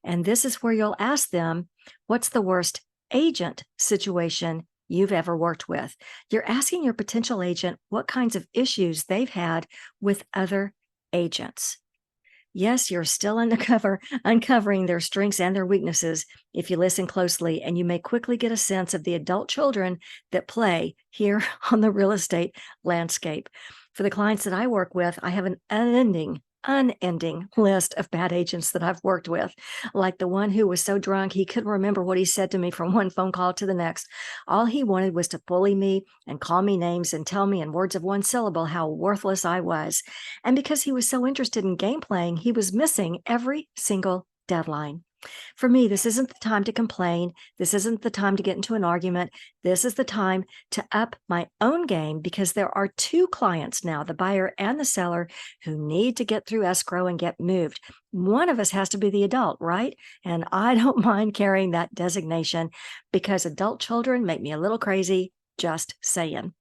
And this is where you'll ask them, what's the worst agent situation you've ever worked with? You're asking your potential agent what kinds of issues they've had with other agents. Yes, you're still uncovering their strengths and their weaknesses if you listen closely, and you may quickly get a sense of the adult children that play here on the real estate landscape. For the clients that I work with, I have an unending list of bad agents that I've worked with, like the one who was so drunk he couldn't remember what he said to me from one phone call to the next. All he wanted was to bully me and call me names and tell me in words of one syllable how worthless I was. And because he was so interested in game playing, he was missing every single deadline. For me, this isn't the time to complain. This isn't the time to get into an argument. This is the time to up my own game, because there are two clients now, the buyer and the seller, who need to get through escrow and get moved. One of us has to be the adult, right? And I don't mind carrying that designation, because adult children make me a little crazy, just saying.